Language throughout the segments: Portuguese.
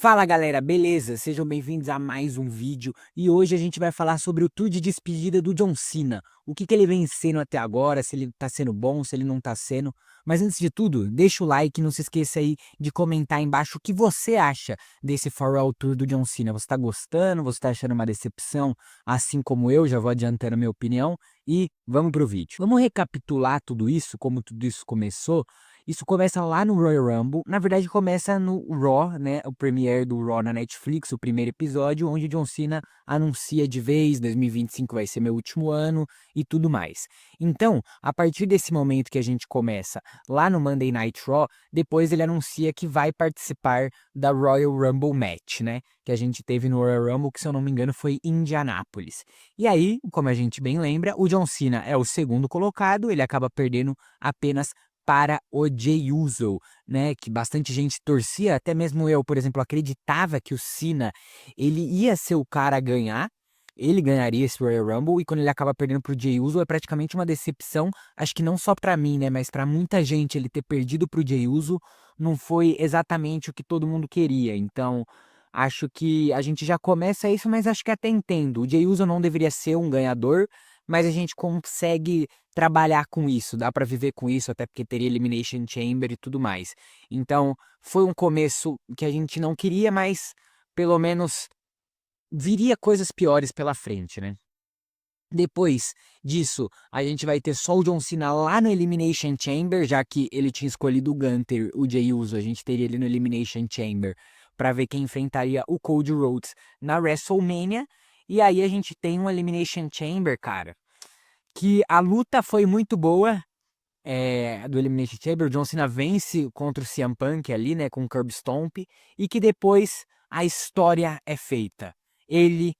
Fala galera, beleza? Sejam bem-vindos a mais um vídeo e hoje a gente vai falar sobre o tour de despedida do John Cena. O que ele vem sendo até agora, se ele tá sendo bom, se ele não tá sendo. Mas antes de tudo, deixa o like, não se esqueça aí de comentar aí embaixo o que você acha desse Farewell Tour do John Cena. Você tá gostando? Você tá achando uma decepção? Assim como eu, já vou adiantando a minha opinião e vamos pro vídeo. Vamos recapitular tudo isso, como tudo isso começou. Isso começa lá no Royal Rumble. Na verdade, começa no Raw, né? O premiere do Raw na Netflix, o primeiro episódio, onde John Cena anuncia de vez, 2025 vai ser meu último ano e tudo mais. Então, a partir desse momento que a gente começa lá no Monday Night Raw, depois ele anuncia que vai participar da Royal Rumble Match, né? Que a gente teve no Royal Rumble, que se eu não me engano foi em Indianápolis. E aí, como a gente bem lembra, o John Cena é o segundo colocado, ele acaba perdendo apenas para o Jey Uso, né, que bastante gente torcia, até mesmo eu, por exemplo, acreditava que o Cena, ele ia ser o cara a ganhar, ele ganharia esse Royal Rumble, e quando ele acaba perdendo pro Jey Uso é praticamente uma decepção, acho que não só pra mim, né, mas pra muita gente ele ter perdido pro Jey Uso não foi exatamente o que todo mundo queria, então acho que a gente já começa isso, mas acho que até entendo, o Jey Uso não deveria ser um ganhador, mas a gente consegue trabalhar com isso, dá pra viver com isso, até porque teria Elimination Chamber e tudo mais. Então, foi um começo que a gente não queria, mas pelo menos viria coisas piores pela frente, né? Depois disso, a gente vai ter só o John Cena lá no Elimination Chamber, já que ele tinha escolhido o Gunter, o Jey Uso, a gente teria ele no Elimination Chamber pra ver quem enfrentaria o Cody Rhodes na WrestleMania. E aí a gente tem um Elimination Chamber, cara, que a luta foi muito boa, do Elimination Chamber. O John Cena vence contra o CM Punk ali, né, com o Curb Stomp, e que depois a história é feita. Ele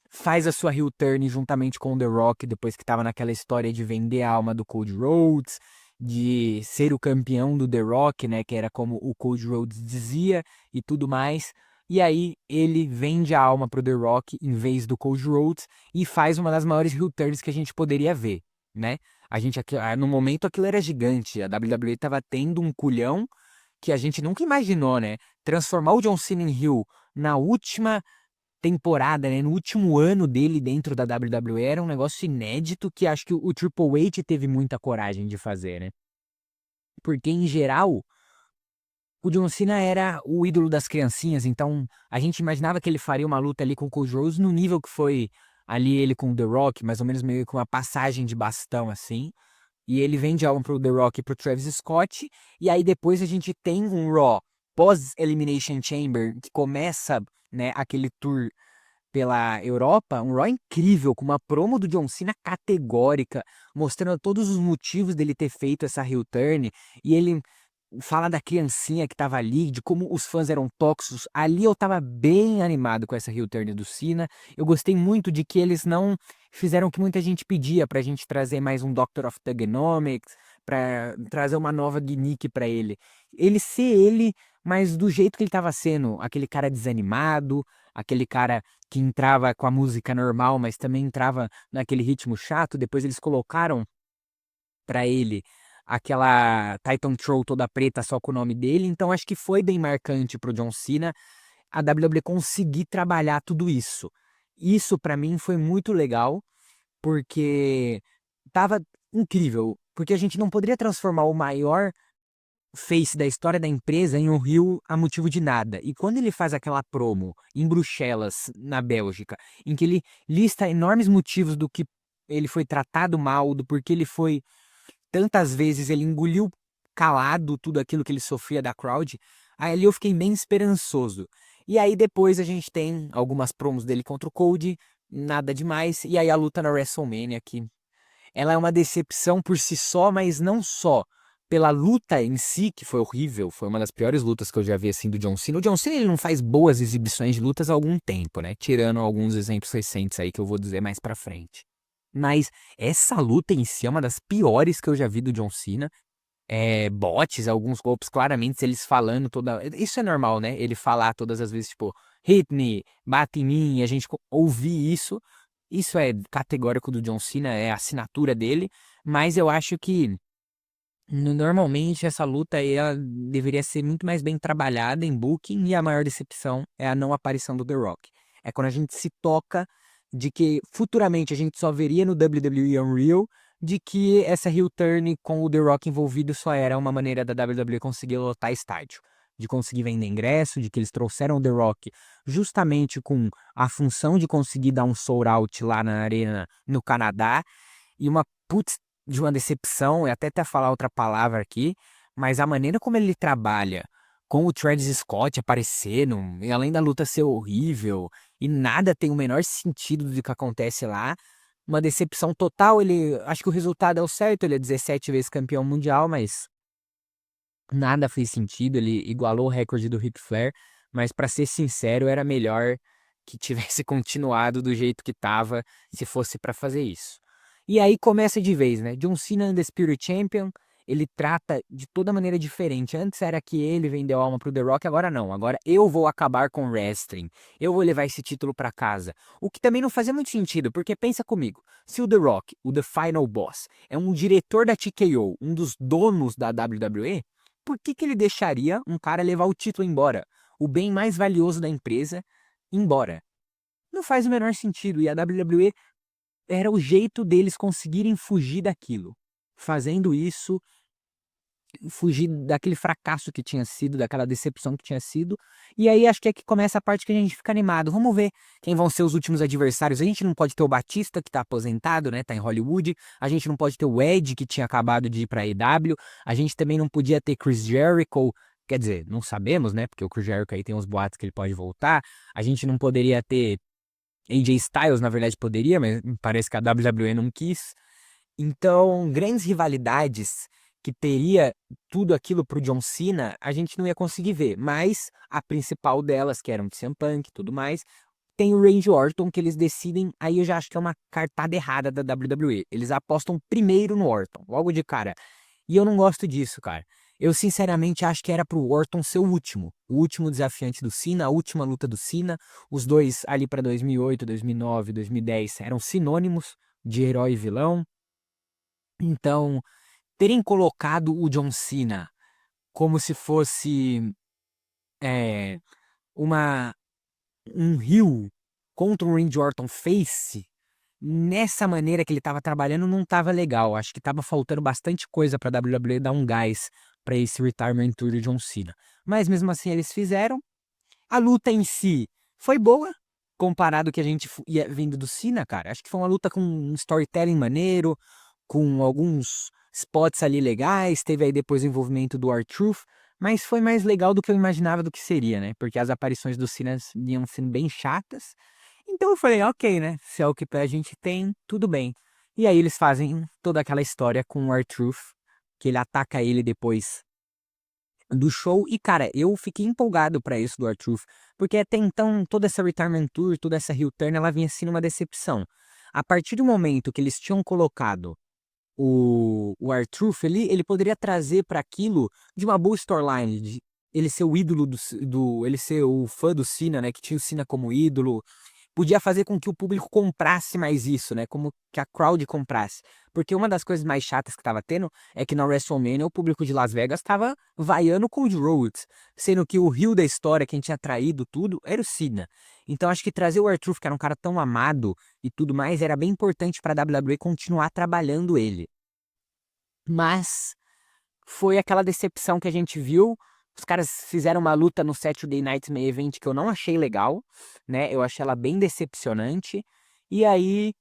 faz a sua heel turn juntamente com o The Rock, depois que tava naquela história de vender a alma do Cody Rhodes, de ser o campeão do The Rock, né, que era como o Cody Rhodes dizia e tudo mais. E aí ele vende a alma pro The Rock em vez do Cody Rhodes e faz uma das maiores heel turns que a gente poderia ver, né? No momento aquilo era gigante, a WWE tava tendo um culhão que a gente nunca imaginou, né? Transformar o John Cena em heel na última temporada, né, no último ano dele dentro da WWE era um negócio inédito que acho que o Triple H teve muita coragem de fazer, né? Porque em geral, o John Cena era o ídolo das criancinhas, então a gente imaginava que ele faria uma luta ali com o Cody Rhodes no nível que foi ali ele com o The Rock, mais ou menos meio com uma passagem de bastão assim. E ele vende algo pro The Rock e pro Travis Scott. E aí depois a gente tem um Raw pós-Elimination Chamber, que começa, né, aquele tour pela Europa, um Raw incrível, com uma promo do John Cena categórica, mostrando todos os motivos dele ter feito essa heel turn, e ele fala da criancinha que tava ali, de como os fãs eram tóxicos. Ali eu tava bem animado com essa heel turn do Cena. Eu gostei muito de que eles não fizeram o que muita gente pedia pra gente trazer mais um Doctor of Thuganomics, pra trazer uma nova gimmick pra ele. Ele ser ele, mas do jeito que ele tava sendo, aquele cara desanimado, aquele cara que entrava com a música normal, mas também entrava naquele ritmo chato. Depois eles colocaram pra ele aquela Titan Troll toda preta só com o nome dele, então acho que foi bem marcante pro John Cena a WWE conseguir trabalhar tudo isso. Isso pra mim foi muito legal, porque tava incrível, porque a gente não poderia transformar o maior face da história da empresa em um heel a motivo de nada. E quando ele faz aquela promo em Bruxelas, na Bélgica, em que ele lista enormes motivos do que ele foi tratado mal, do porquê ele foi tantas vezes, ele engoliu calado tudo aquilo que ele sofria da crowd, aí ali eu fiquei bem esperançoso. E aí depois a gente tem algumas promos dele contra o Cody, nada demais, e aí a luta na WrestleMania que ela é uma decepção por si só, mas não só pela luta em si, que foi horrível, foi uma das piores lutas que eu já vi assim do John Cena. O John Cena ele não faz boas exibições de lutas há algum tempo, né? Tirando alguns exemplos recentes aí que eu vou dizer mais pra frente. Mas essa luta em si é uma das piores que eu já vi do John Cena. Bots, alguns golpes, claramente, eles falando toda. Isso é normal, né? Ele falar todas as vezes, tipo, hit me, bate em mim, e a gente ouvir isso. Isso é categórico do John Cena, é a assinatura dele. Mas eu acho que Normalmente essa luta aí ela deveria ser muito mais bem trabalhada em booking e a maior decepção é a não aparição do The Rock. É quando a gente se toca de que futuramente a gente só veria no WWE Unreal de que essa heel turn com o The Rock envolvido só era uma maneira da WWE conseguir lotar estádio, de conseguir vender ingresso, de que eles trouxeram o The Rock justamente com a função de conseguir dar um sold out lá na arena no Canadá e uma putz de uma decepção, e até falar outra palavra aqui, mas a maneira como ele trabalha com o Travis Scott aparecendo, e além da luta ser horrível, e nada tem o menor sentido do que acontece lá, uma decepção total. Ele, acho que o resultado é o certo, ele é 17 vezes campeão mundial, mas nada fez sentido, ele igualou o recorde do Ric Flair, mas pra ser sincero, era melhor que tivesse continuado do jeito que tava, se fosse pra fazer isso. E aí começa de vez, né? John Cena Undisputed Champion, ele trata de toda maneira diferente. Antes era que ele vendeu alma pro The Rock, agora não. Agora eu vou acabar com o wrestling. Eu vou levar esse título pra casa. O que também não fazia muito sentido, porque pensa comigo, se o The Rock, o The Final Boss, é um diretor da TKO, um dos donos da WWE, por que que ele deixaria um cara levar o título embora? O bem mais valioso da empresa embora. Não faz o menor sentido. E a WWE era o jeito deles conseguirem fugir daquilo. Fazendo isso, fugir daquele fracasso que tinha sido, daquela decepção que tinha sido. E aí acho que é que começa a parte que a gente fica animado. Vamos ver quem vão ser os últimos adversários. A gente não pode ter o Batista, que tá aposentado, né? Tá em Hollywood. A gente não pode ter o Edge, que tinha acabado de ir pra AEW. A gente também não podia ter Chris Jericho. Quer dizer, não sabemos, né? Porque o Chris Jericho aí tem uns boatos que ele pode voltar. A gente não poderia ter AJ Styles, na verdade poderia, mas parece que a WWE não quis. Então, grandes rivalidades que teria tudo aquilo pro John Cena, a gente não ia conseguir ver. Mas a principal delas, que era um CM Punk e tudo mais, tem o Randy Orton, que eles decidem. Aí eu já acho que é uma cartada errada da WWE. Eles apostam primeiro no Orton, logo de cara. E eu não gosto disso, cara. Eu sinceramente acho que era pro Orton ser o último desafiante do Cena, a última luta do Cena. Os dois ali pra 2008, 2009, 2010 eram sinônimos de herói e vilão. Então, terem colocado o John Cena como se fosse é, uma um heel contra o Randy Orton face, nessa maneira que ele estava trabalhando, não estava legal. Acho que estava faltando bastante coisa para a WWE dar um gás para esse Retirement Tour do John Cena. Mas mesmo assim eles fizeram. A luta em si foi boa, comparado ao que a gente ia vendo do Cena, cara. Acho que foi uma luta com um storytelling maneiro, com alguns spots ali legais, teve aí depois o envolvimento do R-Truth, mas foi mais legal do que eu imaginava do que seria, né? Porque as aparições do Cena iam sendo bem chatas. Então eu falei, ok, né? Se é o que a gente tem, tudo bem. E aí eles fazem toda aquela história com o R-Truth, que ele ataca ele depois do show. E, cara, eu fiquei empolgado pra isso do R-Truth, porque até então toda essa Retirement Tour, toda essa heel turn, ela vinha sendo uma decepção. A partir do momento que eles tinham colocado o R-Truth, ele poderia trazer para aquilo de uma boa storyline, de ele ser o ídolo ele ser o fã do Cena, né, que tinha o Cena como ídolo, podia fazer com que o público comprasse mais isso, né, como que a crowd comprasse. Porque uma das coisas mais chatas que tava tendo é que na WrestleMania o público de Las Vegas tava vaiando o Cody Rhodes, sendo que o rio da história, quem tinha traído tudo, era o Cena. Então acho que trazer o R-Truth, que era um cara tão amado e tudo mais, era bem importante pra WWE continuar trabalhando ele. Mas foi aquela decepção que a gente viu. Os caras fizeram uma luta no Saturday Night Main Event que eu não achei legal, né? Eu achei ela bem decepcionante. E aí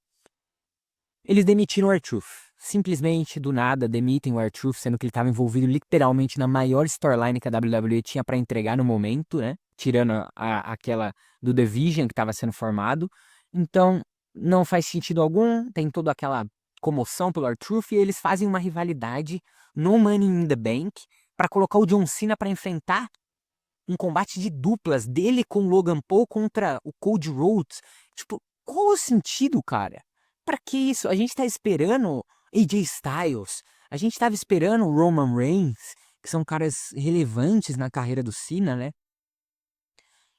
eles demitiram o R-Truth. Simplesmente do nada demitem o R-Truth, sendo que ele estava envolvido literalmente na maior storyline que a WWE tinha para entregar no momento, né? Tirando aquela do The Vision que estava sendo formado. Então, não faz sentido algum, tem toda aquela comoção pelo R-Truth e eles fazem uma rivalidade no Money in the Bank para colocar o John Cena para enfrentar um combate de duplas dele com o Logan Paul contra o Cody Rhodes. Tipo, qual o sentido, cara? Pra que isso? A gente tá esperando AJ Styles, a gente tava esperando o Roman Reigns, que são caras relevantes na carreira do Cena, né?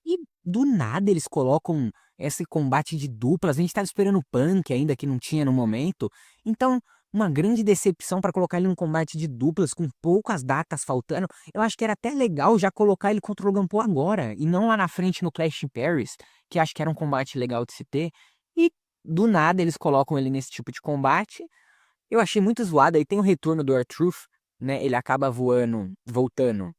E do nada eles colocam esse combate de duplas. A gente tava esperando o Punk ainda, que não tinha no momento. Então, uma grande decepção pra colocar ele num combate de duplas com poucas datas faltando. Eu acho que era até legal já colocar ele contra o Logan Paul agora, e não lá na frente no Clash in Paris, que acho que era um combate legal de se ter. E do nada eles colocam ele nesse tipo de combate. Eu achei muito zoado. Aí tem o retorno do R-Truth, né? Ele acaba voltando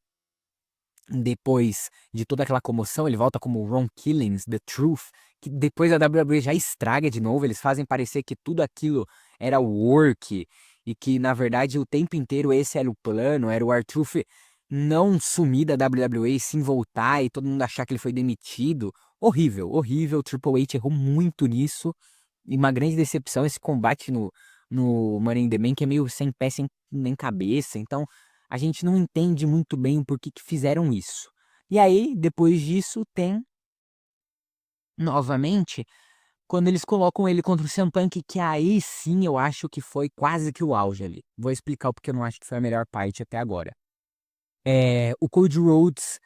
depois de toda aquela comoção. Ele volta como Ron Killings, The Truth, que depois a WWE já estraga de novo. Eles fazem parecer que tudo aquilo era work e que, na verdade, o tempo inteiro esse era o plano, era o R-Truth não sumir da WWE, sim voltar e todo mundo achar que ele foi demitido. Horrível, horrível. O Triple H errou muito nisso. E uma grande decepção esse combate no Money in the Bank, que é meio sem pé, sem nem cabeça. Então, a gente não entende muito bem o porquê que fizeram isso. E aí, depois disso, tem novamente quando eles colocam ele contra o CM Punk, que aí sim eu acho que foi quase que o auge ali. Vou explicar o porque eu não acho que foi a melhor parte até agora. O Cody Rhodes,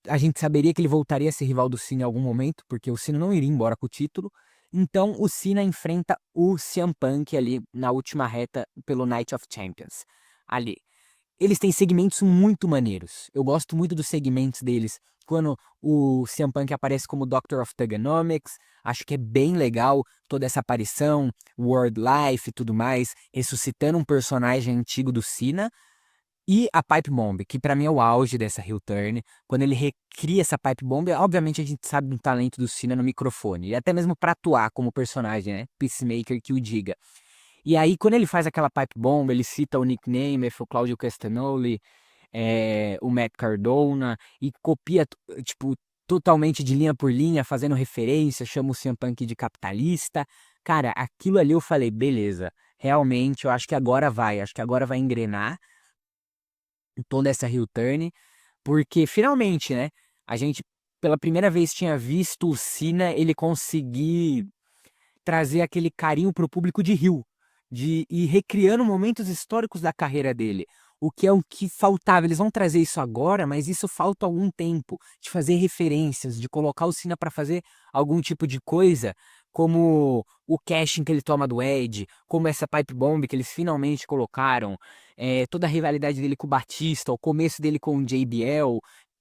a gente saberia que ele voltaria a ser rival do Cena em algum momento, porque o Cena não iria embora com o título. Então o Cena enfrenta o CM Punk ali na última reta pelo Night of Champions. Ali. Eles têm segmentos muito maneiros. Eu gosto muito dos segmentos deles. Quando o CM Punk aparece como Doctor of Thuganomics, acho que é bem legal toda essa aparição, World Life e tudo mais, ressuscitando um personagem antigo do Cena. E a Pipe Bomb, que pra mim é o auge dessa heel turn, quando ele recria essa Pipe Bomb, obviamente a gente sabe do talento do Cena no microfone, e até mesmo pra atuar como personagem, né? Peacemaker que o diga. E aí, quando ele faz aquela Pipe Bomb, ele cita o nickname, o Claudio Castagnoli, o Matt Cardona, e copia, tipo, totalmente de linha por linha, fazendo referência, chama o CM Punk de capitalista. Cara, aquilo ali eu falei, beleza, realmente, eu acho que agora vai, acho que agora vai engrenar toda essa heel turn, porque finalmente, né, a gente pela primeira vez tinha visto o Cena ele conseguir trazer aquele carinho pro público de heel, de ir recriando momentos históricos da carreira dele. O que é o que faltava. Eles vão trazer isso agora, mas isso falta algum tempo de fazer referências, de colocar o Cena para fazer algum tipo de coisa, como o casting que ele toma do Edge, como essa pipe bomb que eles finalmente colocaram, toda a rivalidade dele com o Batista, o começo dele com o JBL,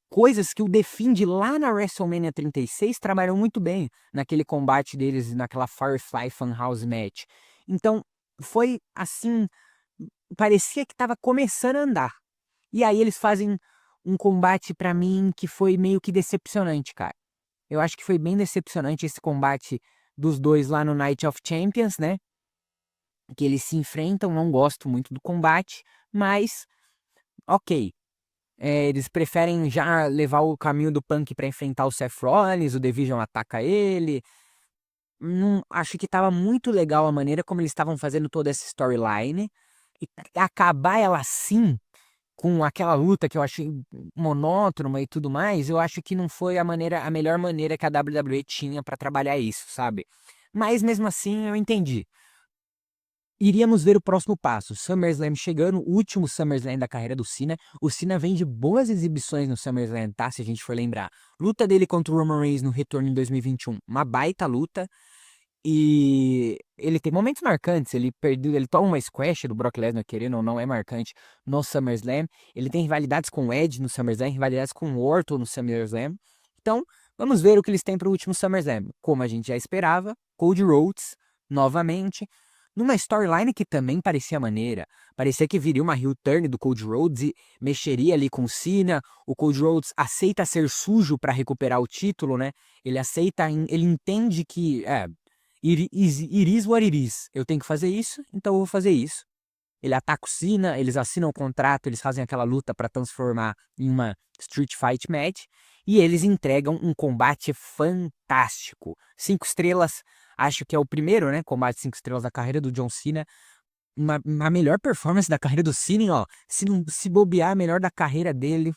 coisas que o The Fiend lá na WrestleMania 36 trabalham muito bem naquele combate deles, naquela Firefly Funhouse Match. Então, foi assim, parecia que estava começando a andar. E aí eles fazem um combate pra mim que foi meio que decepcionante, cara. Eu acho que foi bem decepcionante esse combate dos dois lá no Night of Champions, né? Que eles se enfrentam, não gosto muito do combate, mas ok. Eles preferem já levar o caminho do Punk pra enfrentar o Seth Rollins, o Division ataca ele. Não, acho que tava muito legal a maneira como eles estavam fazendo toda essa storyline. E acabar ela assim, com aquela luta que eu achei monótona e tudo mais, eu acho que não foi a melhor maneira que a WWE tinha pra trabalhar isso, sabe? Mas mesmo assim eu entendi. Iríamos ver o próximo passo, SummerSlam chegando, o último SummerSlam da carreira do Cena. O Cena vem de boas exibições no SummerSlam, tá? Se a gente for lembrar. Luta dele contra o Roman Reigns no retorno em 2021, uma baita luta. E ele tem momentos marcantes, ele perdeu, ele toma uma squash do Brock Lesnar, querendo ou não, é marcante no SummerSlam. Ele tem rivalidades com o Edge no SummerSlam, rivalidades com o Orton no SummerSlam. Então, vamos ver o que eles têm para o último SummerSlam. Como a gente já esperava, Cody Rhodes, novamente, numa storyline que também parecia maneira. Parecia que viria uma heel turn do Cody Rhodes e mexeria ali com o Cena. O Cody Rhodes aceita ser sujo para recuperar o título, né? Ele aceita, ele entende que, it is what it is. Eu tenho que fazer isso, então eu vou fazer isso. Ele ataca o Cena, eles assinam o contrato, eles fazem aquela luta para transformar em uma Street Fight Match e eles entregam um combate fantástico. 5 estrelas, acho que é o primeiro, né, combate 5 estrelas da carreira do John Cena. A melhor performance da carreira do Cena, ó, se não se bobear, a melhor da carreira dele.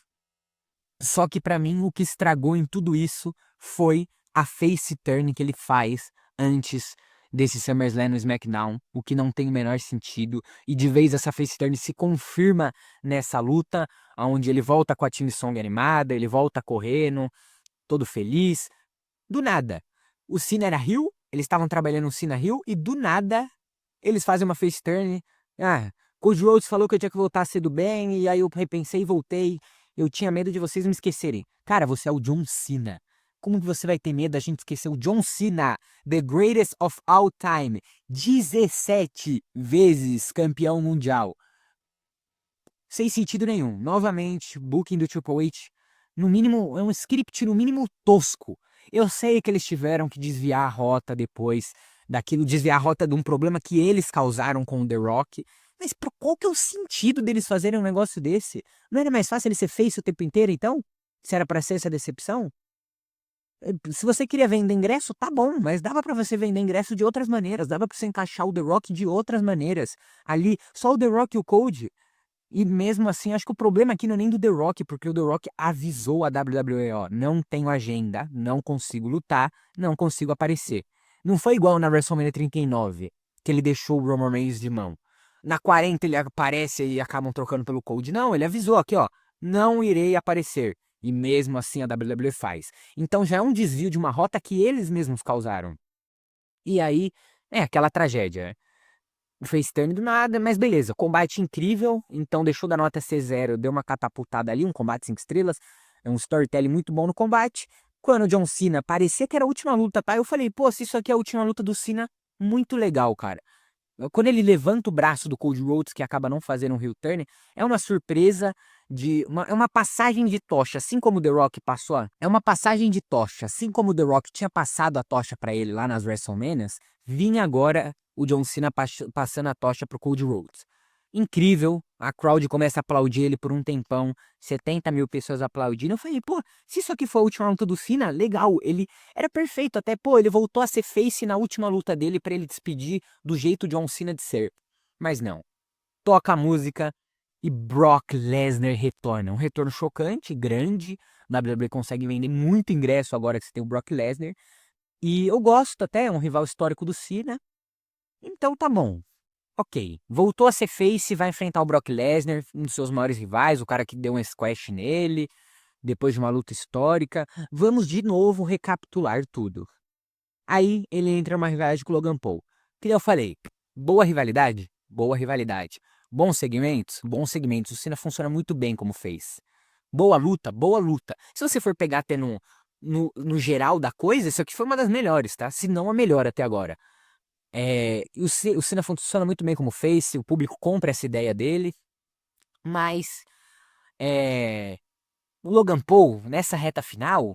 Só que pra mim o que estragou em tudo isso foi a face turn que ele faz antes desse SummerSlam no SmackDown, o que não tem o menor sentido. E de vez essa face turn se confirma nessa luta, onde ele volta com a Team Song animada, ele volta correndo, todo feliz. Do nada, o Cena era heel, eles estavam trabalhando no Cena heel, e do nada eles fazem uma face turn Ah, Cody Rhodes falou que eu tinha que voltar cedo bem, e aí eu repensei e voltei. Eu tinha medo de vocês me esquecerem. Cara, você é o John Cena. Como que você vai ter medo da gente esquecer o John Cena, the greatest of all time, 17 vezes campeão mundial? Sem sentido nenhum. Novamente, booking do Triple H, no mínimo, é um script no mínimo tosco. Eu sei que eles tiveram que desviar a rota depois daquilo, desviar a rota de um problema que eles causaram com o The Rock. Mas qual que é o sentido deles fazerem um negócio desse? Não era mais fácil ele ser face o tempo inteiro, então? Se era pra ser essa decepção? Se você queria vender ingresso, tá bom, mas dava pra você vender ingresso de outras maneiras, dava pra você encaixar o The Rock de outras maneiras. Ali, só o The Rock e o Cody. E mesmo assim, acho que o problema aqui não é nem do The Rock, porque o The Rock avisou a WWE, ó, não tenho agenda, não consigo lutar, não consigo aparecer. Não foi igual na WrestleMania 39, que ele deixou o Roman Reigns de mão. Na 40 ele aparece e acabam trocando pelo Code. Não, ele avisou aqui, ó, não irei aparecer. E mesmo assim a WWE faz. Então já é um desvio de uma rota que eles mesmos causaram. E aí, é aquela tragédia. Fez turn do nada, mas beleza. Combate incrível, então deixou da nota C0, deu uma catapultada ali, um combate 5 estrelas. É um storytelling muito bom no combate. Quando o John Cena parecia que era a última luta, tá? Eu falei, pô, se isso aqui é a última luta do Cena, muito legal, cara. Quando ele levanta o braço do Cody Rhodes, que acaba não fazendo um heel turn, é uma surpresa é uma passagem de tocha, assim como o The Rock passou, é uma passagem de tocha, assim como o The Rock tinha passado a tocha pra ele lá nas WrestleManias, vinha agora o John Cena passando a tocha pro Cody Rhodes. Incrível, a crowd começa a aplaudir ele por um tempão, 70 mil pessoas aplaudindo. Eu falei, pô, se isso aqui foi a última luta do Cena, legal, ele era perfeito até, pô, ele voltou a ser face na última luta dele pra ele despedir do jeito John Cena de ser. Mas não, toca a música e Brock Lesnar retorna. Um retorno chocante, grande. A WWE consegue vender muito ingresso agora que você tem o Brock Lesnar. E eu gosto até, é um rival histórico do Cena. Então tá bom. Ok. Voltou a ser face, vai enfrentar o Brock Lesnar, um dos seus maiores rivais, o cara que deu um squash nele, depois de uma luta histórica. Vamos de novo recapitular tudo. Aí ele entra numa rivalidade com o Logan Paul. Que eu falei, boa rivalidade? Boa rivalidade. Bons segmentos? Bons segmentos. O Cena funciona muito bem como fez. Boa luta? Boa luta. Se você for pegar até no geral da coisa, isso aqui foi uma das melhores, tá? Se não a melhor até agora. O Cena funciona muito bem como face, o público compra essa ideia dele, mas é, o Logan Paul, nessa reta final,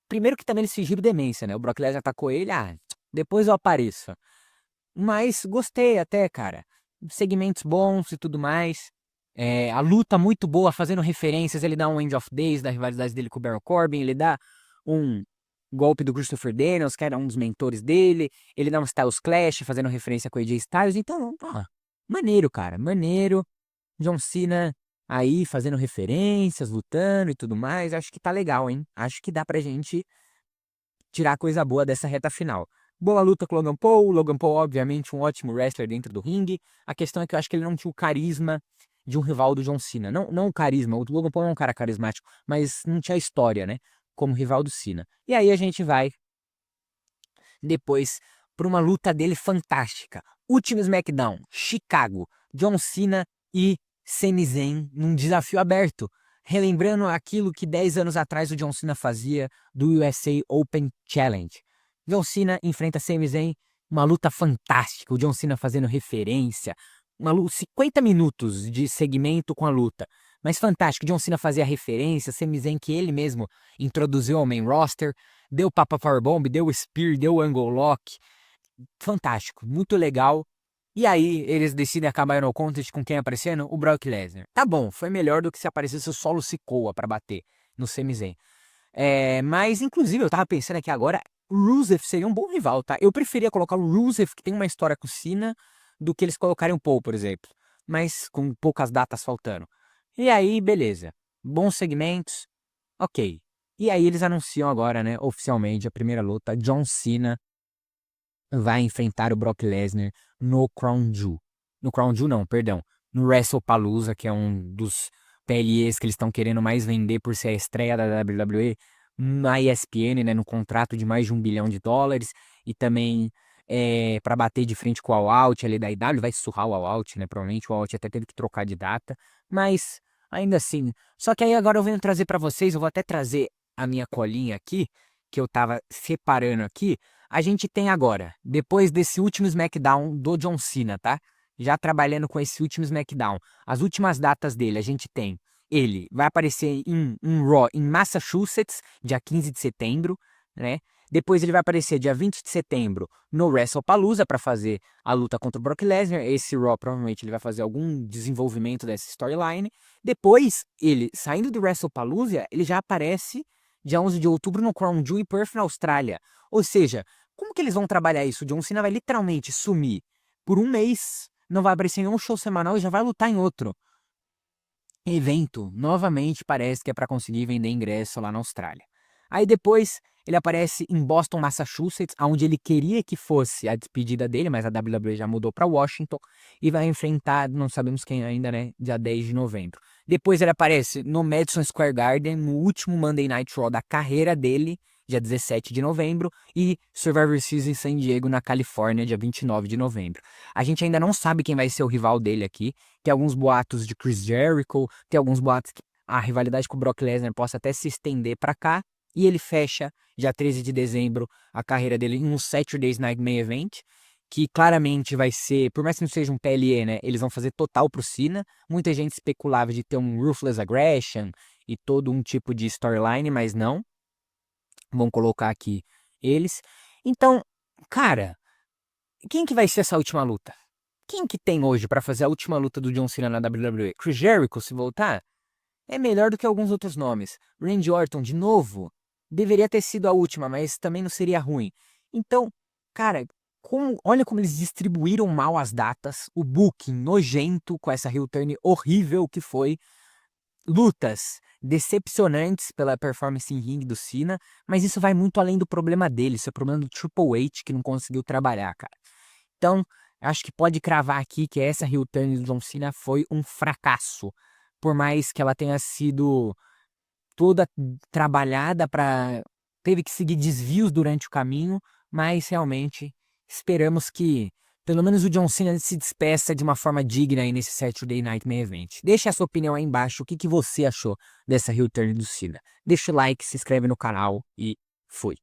primeiro que também eles fingiram demência, né? O Brock Lesnar atacou ele, depois eu apareço. Mas gostei até, cara. Segmentos bons e tudo mais. A luta muito boa, fazendo referências. Ele dá um End of Days da rivalidade dele com o Baron Corbin. Ele dá um golpe do Christopher Daniels, que era um dos mentores dele. Ele dá um Styles Clash, fazendo referência com o AJ Styles. Então, maneiro, cara. Maneiro. John Cena aí fazendo referências, lutando e tudo mais. Acho que tá legal, hein? Acho que dá pra gente tirar coisa boa dessa reta final. Boa luta com o Logan Paul. O Logan Paul, obviamente, um ótimo wrestler dentro do ringue. A questão é que eu acho que ele não tinha o carisma de um rival do John Cena. Não o carisma, o Logan Paul é um cara carismático, mas não tinha a história, né? Como rival do Cena. E aí a gente vai depois para uma luta dele fantástica. Último SmackDown, Chicago, John Cena e Sami Zayn num desafio aberto. Relembrando aquilo que 10 anos atrás o John Cena fazia do USA Open Challenge. John Cena enfrenta Sami Zayn, uma luta fantástica. O John Cena fazendo referência, uma luta, 50 minutos de segmento com a luta. Mas fantástico, John Cena fazia referência, Sami Zayn que ele mesmo introduziu ao main roster, deu Papa Powerbomb, deu Spear, deu Angle Lock. Fantástico, muito legal. E aí, eles decidem acabar no contest com quem aparecendo? O Brock Lesnar. Tá bom, foi melhor do que se aparecesse o Solo Sikoa pra bater no Sami Zayn. Mas, inclusive, eu tava pensando aqui agora, o Rusev seria um bom rival, tá? Eu preferia colocar o Rusev, que tem uma história com o Cena, do que eles colocarem o Paul, por exemplo. Mas com poucas datas faltando. E aí, beleza. Bons segmentos, ok. E aí eles anunciam agora, né, oficialmente, a primeira luta. John Cena vai enfrentar o Brock Lesnar no Crown Jewel. No Crown Jewel não, perdão. No WrestlePalooza, que é um dos PLEs que eles estão querendo mais vender por ser a estreia da WWE na ESPN, né, no contrato de mais de $1 bilhão. E também pra bater de frente com o All Out ali da IW, vai surrar o All Out, né? Provavelmente o All Out até teve que trocar de data, mas ainda assim. Só que aí agora eu venho trazer pra vocês, eu vou até trazer a minha colinha aqui, que eu tava separando aqui. A gente tem agora, depois desse último SmackDown do John Cena, tá? Já trabalhando com esse último SmackDown. As últimas datas dele, a gente tem. Ele vai aparecer em um Raw em Massachusetts, dia 15 de setembro, né? Depois ele vai aparecer dia 20 de setembro no WrestlePalooza para fazer a luta contra o Brock Lesnar. Esse Raw provavelmente ele vai fazer algum desenvolvimento dessa storyline. Depois, ele saindo do WrestlePalooza, ele já aparece dia 11 de outubro no Crown Jewel em Perth, na Austrália. Ou seja, como que eles vão trabalhar isso? O John Cena vai literalmente sumir por um mês, não vai aparecer em nenhum show semanal e já vai lutar em outro evento. Novamente parece que é para conseguir vender ingresso lá na Austrália. Aí depois ele aparece em Boston, Massachusetts, onde ele queria que fosse a despedida dele, mas a WWE já mudou para Washington e vai enfrentar, não sabemos quem ainda, né, dia 10 de novembro. Depois ele aparece no Madison Square Garden, no último Monday Night Raw da carreira dele, dia 17 de novembro, e Survivor Series em San Diego, na Califórnia, dia 29 de novembro. A gente ainda não sabe quem vai ser o rival dele aqui. Tem alguns boatos de Chris Jericho, tem alguns boatos que a rivalidade com o Brock Lesnar possa até se estender para cá. E ele fecha, dia 13 de dezembro, a carreira dele em um Saturday Night Main Event, que claramente vai ser, por mais que não seja um PLE, né, eles vão fazer total pro Cena. Muita gente especulava de ter um Ruthless Aggression e todo um tipo de storyline, mas não. Vão colocar aqui eles. Então, cara, quem que vai ser essa última luta? Quem que tem hoje pra fazer a última luta do John Cena na WWE? Chris Jericho, se voltar, é melhor do que alguns outros nomes. Randy Orton, de novo, deveria ter sido a última, mas também não seria ruim. Então, cara, olha como eles distribuíram mal as datas, o booking nojento com essa heel turn horrível que foi. Lutas decepcionantes pela performance em ringue do Cena, mas isso vai muito além do problema dele, isso é problema do Triple H que não conseguiu trabalhar, cara. Então, acho que pode cravar aqui que essa heel turn do John Cena foi um fracasso, por mais que ela tenha sido toda trabalhada para teve que seguir desvios durante o caminho, mas realmente esperamos que pelo menos o John Cena se despeça de uma forma digna aí nesse Saturday Night Main Event. Deixa a sua opinião aí embaixo, o que que você achou dessa heel turn do Cena. Deixa o like, se inscreve no canal e fui.